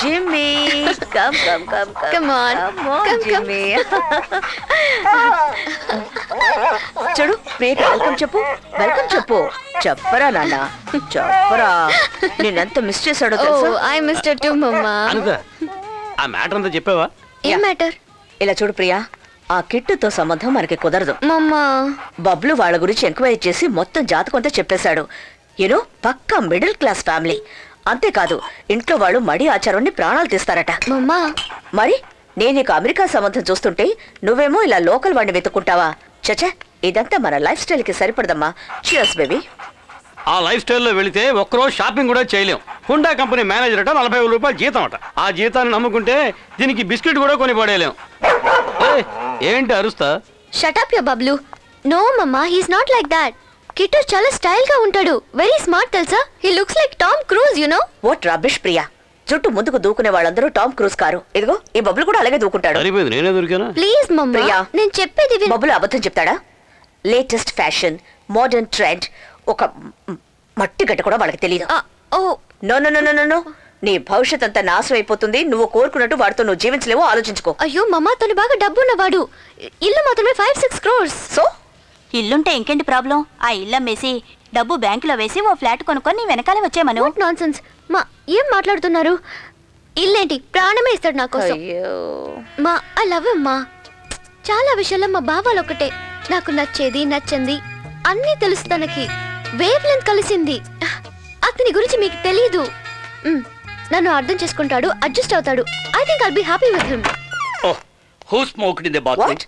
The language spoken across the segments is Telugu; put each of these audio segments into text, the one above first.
Jimmy, come. Come on. Come on, Come. Jimmy. చూడు ప్రియకి వెల్కమ్ చెప్పు చెప్పరా నాన్న చెప్పరా నేనెంత మిస్ చేశాడో తెలుసా ఐ మిస్టర్ టు మమ్మా ఆ మ్యాటర్ అంతా చెప్పావా ఏ మ్యాటర్ ఇలా చూడు ప్రియా ఆ కిట్టుతో సంబంధం మనకి కుదరదు మమ్మా బబ్లు వాళ్ళ గురించి ఎంక్వైరీ చేసి మొత్తం జాతకం అంతా చెప్పేశాడు యూనో పక్కా మిడిల్ క్లాస్ ఫ్యామిలీ అంతేకాదు ఇంట్లో వాళ్ళు మడి ఆచారాన్ని ప్రాణాలు తీస్తారట మమ్మా మరి నేను ఇక అమెరికా సంబంధం చూస్తుంటే నువ్వేమో ఇలా లోకల్ వాడిని వెతుక్కుంటావా చచ్చా ఇదంతా మన లైఫ్ స్టైల్ కి సరిపడదమ్మా చియర్స్ బేబీ ఆ లైఫ్ స్టైల్లో వెళితే ఒక్కరోజు షాపింగ్ కూడా చేయలేం హుండా కంపెనీ మేనేజర్ అట 40,000 రూపాయలు జీతం అట ఆ జీతాన్ని నమ్ముకుంటే దీనికి బిస్కెట్ కూడా కొని పడేయలేం ఏంటి అరుస్తా షట్ అప్ యా Bablu no mamma he's not like that Kittu చాలా స్టైల్ గా ఉంటాడు వెరీ స్మార్ట్ తెలుసా he looks like Tom Cruise you know what rubbish Priya చుట్టూ ముందుకు దూకునే వాళ్ళందరూ టామ్ క్రూజ్ కారు ఇదిగో ఈ బబ్బులు కూడా అలాగే దూకుంటాడు సరిపోయింది నేనే దొరికానా ప్లీజ్ మమ్మా ప్రియా నేను చెప్పేది విను బబ్బులు అబద్ధం చెప్తాడా లేటెస్ట్ ఫ్యాషన్ మోడర్న్ ట్రెండ్ ఒక మట్టి గడ్డ కూడా వాళ్ళకి తెలియదు oh no no no no no నీ భవిష్యత్ అంతా నాశనం అయిపోతుంది నువ్వు కోరుకున్నట్టు వాడితో నువ్వు జీవించలేవో ఆలోచించుకో అయ్యో మమ్మా తను బాగా డబ్బున్నవాడు ఇల్లు మాత్రమే 5-6 crores సో ఇల్లుంటే ఇంకేంటి ప్రాబ్లం ఆ ఇల్లు అమ్మేసి డబ్బు బ్యాంకులో వేసి ఓ ఫ్లాట్ కొనుక్కొని వెనకాల వచ్చేమను నాన్సెన్స్ మా ఏం మాట్లాడుతున్నారు ఇల్లేంటి ప్రాణమే ఇస్తాడు నా కోసం మా ఐ లవ్ హిమ్ మా చాలా విషయాల్లో మా బావాలు ఒకటే నాకు నచ్చింది అన్నీ తెలుసు తనకి వేవ్ లెంత్ కలిసింది అతని గురించి మీకు తెలీదు నన్ను అర్థం చేసుకుంటాడు అడ్జస్ట్ అవుతాడు I think I'll be happy with him who smoked in the bathroom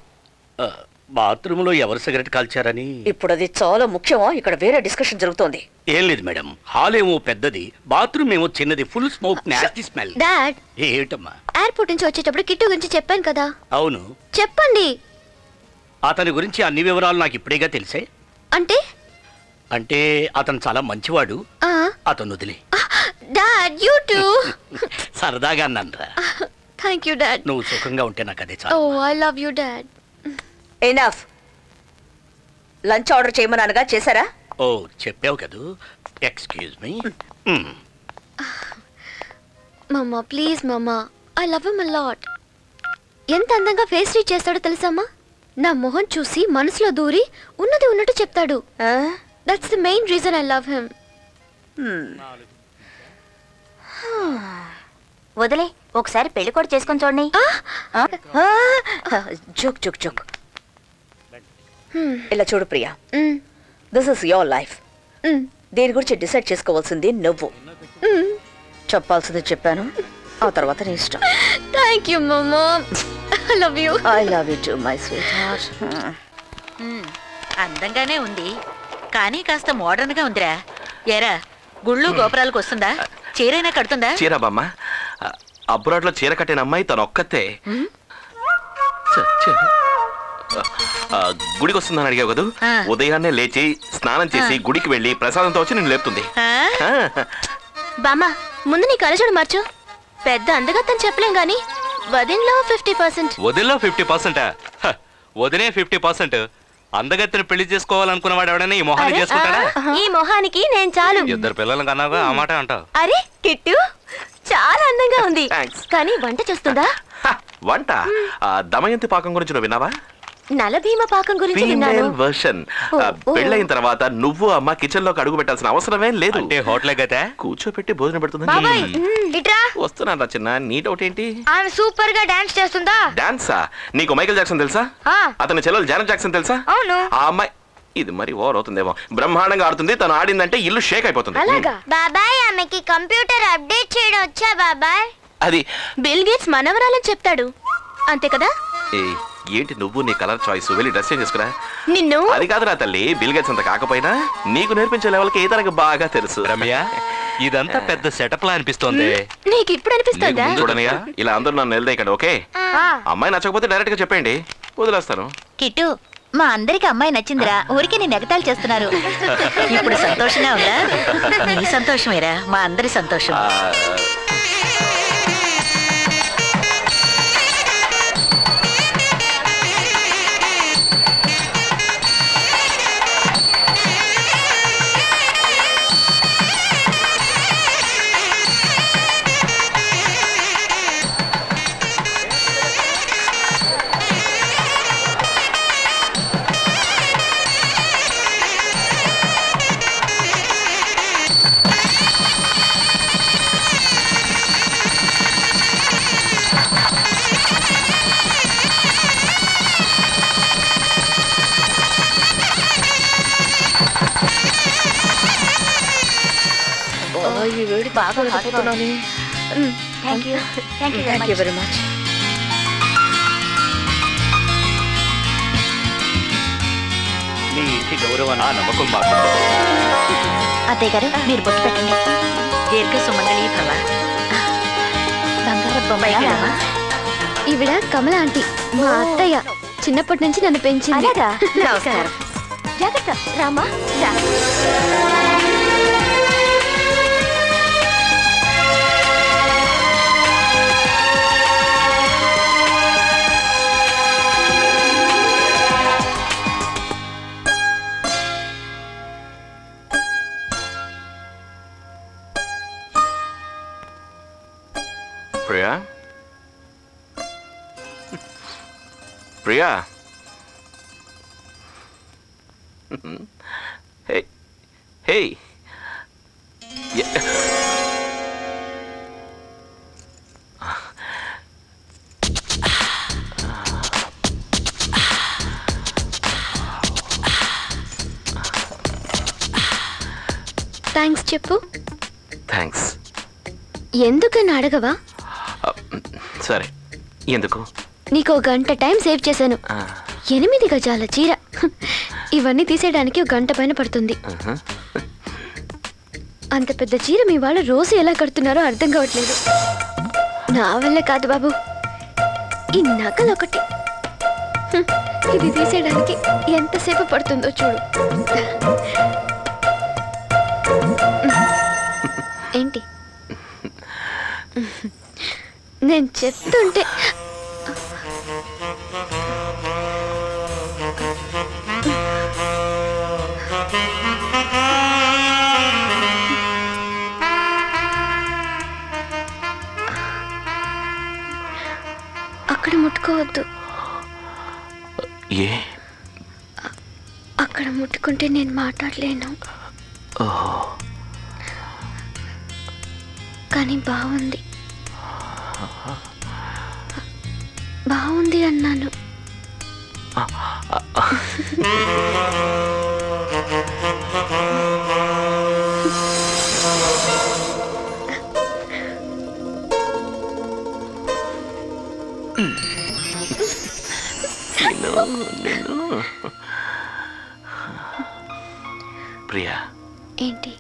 bathroom లో ఎవరు సిగరెట్ కాల్చారని ఇప్పుడు అది చాలా ముఖ్యమా ఇక్కడ వేరే డిస్కషన్ జరుగుతోంది ఏం లేదు మేడం హాల్ ఏమో పెద్దది బాత్రూమ్ ఏమో చిన్నది full smoke nasty smell dad ఏటమ్మా ఎయిర్పోర్ట్ నుంచి వచ్చేటప్పుడు కిట్టు గురించి చెప్పాను కదా అవును చెప్పండి అతని గురించి అన్ని వివరాలు నాకు ఇప్పుడేగా తెలిసే అంటే అంటే అతను చాలా మంచివాడు అతను వదిలే డాడ్ యూ టు సరదాగా అన్నానరా థ్యాంక్ యూ డాడ్ నువ్వు సుఖంగా ఉంటే నాకు అదే చాలు oh I love you dad enough lunch order చేయమన్నానుగా చేశారా ఓ చెప్పావు కదూ excuse me mamma please mamma I love him a lot ఎంత అందంగా ఫేస్ రీడ్ చేస్తాడో తెలుసామా నా మొహం చూసి మనసులో దూరి ఉన్నది ఉన్నట్టు చెప్తాడు that's the main reason I love him వదిలే ఒకసారి పెళ్లి కూడా చేసుకొని చూడండి జోక్ ఇలా చూడు Priya this is your life దీని గురించి డిసైడ్ చేసుకోవాల్సింది నువ్వు చెప్పాల్సింది చెప్పాను ఆ తర్వాత నీ ఇష్టం thank you mamma I love you too my sweetheart అందంగానే ఉంది కానీ కాస్త మోడర్న్ గా ఉందిరా ఎరా గుళ్ళు గోపురాలకు వస్తుందా చీరైనా కడుతుందా చీర బామ్మ అబ్రాడ్ లో చీర కట్టిన అమ్మాయి తను ఒక్కతే గుడికి వస్తుందని అడిగావు కదా ఉదయాన్నే లేచి స్నానం చేసి గుడికి వెళ్ళి ప్రసాదంతో వచ్చి నేను లేపుతుంది బామ్మ ముందు నీ కలజోడు మార్చు పెద్ద అందగత్తని చెప్పలేం గాని వదిన్లో 50%. వదిన్లో 50%? వదినే 50%. అందగత్తెని పెళ్లి చేసుకోవాలనుకున్నవాడు ఎవడైనా ఈ మొహాన్ని చేసుకుంటాడా? ఈ మొహానికి నేను చాలు. ఇద్దరు పిల్లలు కన్నావుగా ఆ మాట అంటావు. అరే కిట్టు చాలా అందంగా ఉంది కానీ వంట చేస్తుందా? వంట దమయంతి పాకం గురించి నువ్వు విన్నావా? నలభీమ పాకం గురించి విన్నాను. వర్షన్ పెళ్ళైన తర్వాత నువ్వు అమ్మ కిచెన్ లోకి అడుగు పెట్టాల్సిన అవసరమే లేదు. అంటే హోటల్ కదా కూర్చోపెట్టి భోజనం పెడుతుంది. వస్తున్నా చిన్న నీ డౌట్ ఏంటి? ఆమె సూపర్ గా డాన్స్ చేస్తుందా? డాన్సా? నీకు మైకేల్ జాక్సన్ తెలుసా? అతని చెల్లెలు జానెట్ జాక్సన్ తెలుసా? అవును. ఆ అమ్మాయి ఇది మరి ఓవర్ అవుతుందేమో. బ్రహ్మాండంగా ఆడుతుంది. తను ఆడిందంటే ఇల్లు షేక్ అయిపోతుంది. బాబాయ్ ఆమెకి కంప్యూటర్ అప్డేట్ చేయడం వచ్చా బాబాయ్? అది బిల్ గేట్స్ మనవరాలని చెప్తాడు అంతే కదా? ఏంటి నువ్వు నీ కలర్ చాయిస్ వెళ్ళి డ్రెస్ చేంజ్ చేసుకురా. నిన్ను అది కాదు నా తల్లి, బిల్ గేట్స్ అంత కాకపోయినా నీకు నేర్పించే లెవెల్కి ఏ తనకు బాగా తెలుసు. రమ్య ఇదంతా పెద్ద సెటప్ లా అనిపిస్తోంది. నీకు ఇప్పుడు అనిపిస్తుందా? చూడనయ్యా ఇలా అందరూ నన్ను నిలదీయకండి ఓకే? అమ్మాయి నచ్చకపోతే డైరెక్ట్ గా చెప్పండి, వదిలేస్తాను. కిట్టు మా అందరికి అమ్మాయి నచ్చిందిరా, ఊరికి నేను ఎగతాళి చేస్తున్నారు. ఇప్పుడు సంతోషంగా ఉందా? నీ సంతోషమేరా మా అందరి సంతోషం. ఈ వేడి బాగా అయిపోతున్నాను. Thank you thank you very much. మీ ఇంటి గౌరవాన్ని ఆ నమ్మకం మాకు. అత్తయ్య గారు మీరు బొట్టు పెట్టండి. దీర్ఘ సుమంగళి భవ. బంగారు బొమ్మయ్య ఈవిడ కమల ఆంటీ, మా అత్తయ్య. చిన్నప్పటి నుంచి నన్ను పెంచింది. అలాగా నమస్కారం. జాగ్రత్త రామా రా. ప్రియా ప్రియా హే హే థ్యాంక్స్ చెప్పు. థ్యాంక్స్. ఎందుకని అడగవా? సరే, ఎందుకు? నీకు 1 గంట టైం సేవ్ చేశాను. 8 గజాల చీర. ఇవన్నీ తీసేయడానికి 1 గంట పైన పడుతుంది. అంత పెద్ద చీర మీ వాళ్ళు రోజు ఎలా కడుతున్నారో అర్థం కావట్లేదు. నా వల్ల కాదు బాబు, ఈ నగలు ఒకటి. ఇది తీసేయడానికి ఎంతసేపు పడుతుందో చూడు. ఏంటి నేను చెప్తుంటే అక్కడ ముట్టుకోవద్దు. ఏ? అక్కడ ముట్టుకుంటే నేను మాట్లాడలేను. కానీ బాగుంది, బాగుంది అన్నాను. ప్రియా, ఏంటి?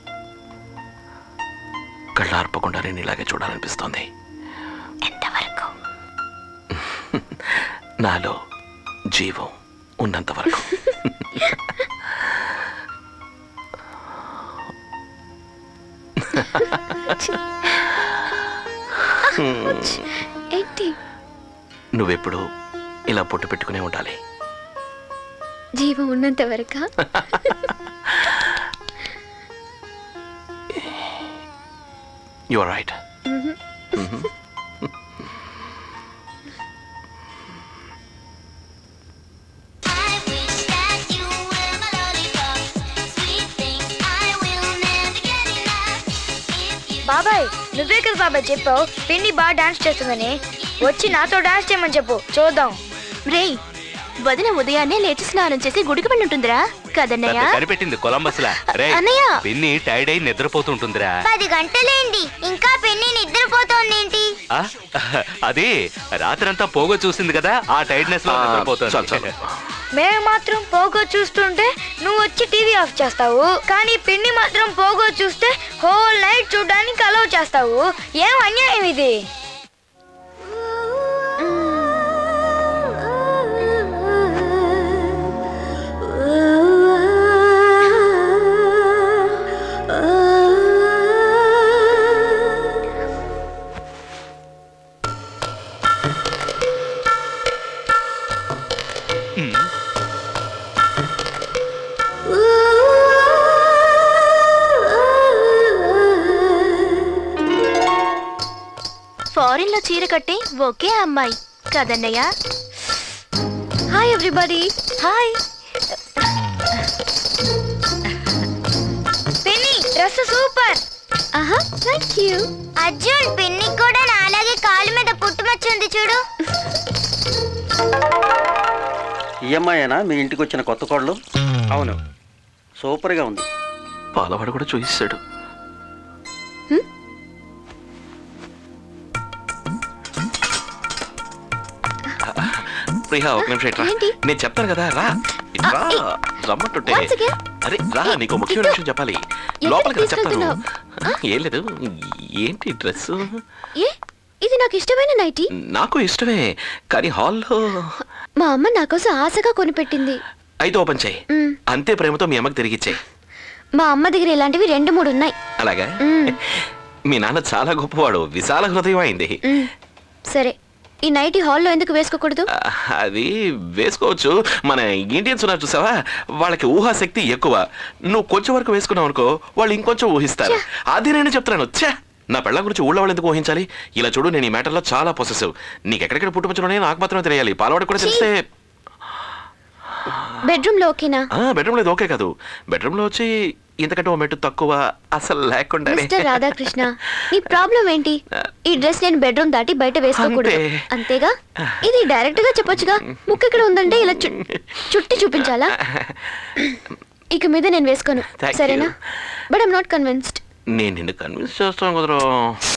కళ్ళార్పకుండా నేను ఇలాగే చూడాలనిపిస్తోంది. ఎంతవరకు? నాలో జీవం ఉన్నంత వరకు. ఏంటి? నువ్వెప్పుడు ఇలా పొట్టు పెట్టుకునే ఉండాలి. జీవం ఉన్నంత వరకా? You are right. బాబాయ్, నువ్వే కదా బాబాయ్ చెప్పావు పిన్ని బాగా డాన్స్ చేస్తుందని. వచ్చి నాతో డాన్స్ చేయమని చెప్పు, చూద్దాం. రేయ్, వదిన ఉదయాన్నే లేచి స్నానం చేసి గుడికి వెళ్ళి ఉంటుందిరా కదన్నయ్య. కనిపెట్టింది కొలంబస్ లా. అన్నయ్య, పిన్ని టైర్డ్ అయి నిద్రపోతుంటుందిరా. 10 గంటలేంది ఇంకా పిన్ని నిద్రపోతోందేంటి? అది రాత్రంతా పోగో చూసింది కదా, ఆ టైర్డ్నెస్ లో నిద్రపోతుంది. మేము మాత్రం పోగో చూస్తుంటే నువ్వు వచ్చి టీవీ ఆఫ్ చేస్తావు, కానీ పిన్ని మాత్రం పోగో చూస్తే హోల్ నైట్ చూడడానికి అలౌ చేస్తావు. ఏం అన్యాయం ఇది? ఫారిన్ లో చీర కట్టి ఒకే అమ్మాయి కదన్నయ్య. Hi everybody. హాయ్. పిన్ని డ్రెస్ సూపర్. ఆహా థ్యాంక్ యూ. అర్జున్ పిన్ని కూడా నాలాగే కాలు మీద పుట్టుమచ్చ ఉంది చూడు. ఈఎంఐనా మీ ఇంటికి వచ్చిన కొత్త కోడలు? అవును. సూపర్గా ఉంది. పాలవాడు కూడా చూపిస్తాడు. ప్రియా ఒక నిమిషం ఇట్రా. నేను చెప్తాను కదా రా. ఇట్రా రమ్మంటుంటే. అరే రా నీకు ముఖ్యమైన విషయం చెప్పాలి. లోపలికి చెప్తాను. ఏం లేదు. ఏంటి డ్రెస్? ఇది నాకు ఇష్టమైన నైటీ. నాకు ఇష్టమే కానీ హాల్లో మా అమ్మ నా కోసం ఆశగా కొనిపెట్టింది. అయితే ఓపెన్ చేయి. అంతే ప్రేమతో మీ అమ్మకి తిరిగిచ్చేయి. మా అమ్మ దగ్గర ఇలాంటివి 2-3 ఉన్నాయి. అలాగా? మీ నాన్న చాలా గొప్పవాడు, విశాల హృదయం అయింది. సరే ఈ నైటీ హాల్లో ఎందుకు వేసుకోకూడదు? అది వేసుకోవచ్చు. మన ఇండియన్స్ ఉన్నారు చూసావా, వాళ్ళకి ఊహాశక్తి ఎక్కువ. నువ్వు కొంచెం వరకు వేసుకున్నావు అనుకో, వాళ్ళు ఇంకొంచెం ఊహిస్తారు. అది నేను చెప్తున్నాను. నా పెళ్ళ గురించి ఊళ్ళో వాళ్ళు ఎందుకు ఊహించాలి? ఇలా చూడు, నేను ఈ మ్యాటర్లో చాలా పొసెసివ్. నీకు ఎక్కడెక్కడ పుట్టుమచ్చున్నాయో నాకు మాత్రమే తెలియాలి. పాలవాడికి కూడా తెలిస్తే. బెడ్రూమ్ లో ఓకేనా? బెడ్రూమ్ లేదు ఓకే కాదు. బెడ్రూమ్ లో వచ్చి ఇంతకంటే ఓ మెట్టు తక్కువ అసలు లేకుండా. మిస్టర్ రాధాకృష్ణ, నీ ప్రాబ్లం ఏంటి? ఈ డ్రెస్ నేను బెడ్రూమ్ దాటి బయట వేసుకోకూడదు అంతేగా? ఇది డైరెక్ట్ గా చెప్పొచ్చుగా. ముక్కు ఇక్కడ ఉందంటే ఇలా చుట్టి చూపించాలా? ఇక మీద నేను వేసుకోను, సరేనా? But I'm not convinced. నేను నిన్ను కన్విన్స్ చేస్తాను కుదరా.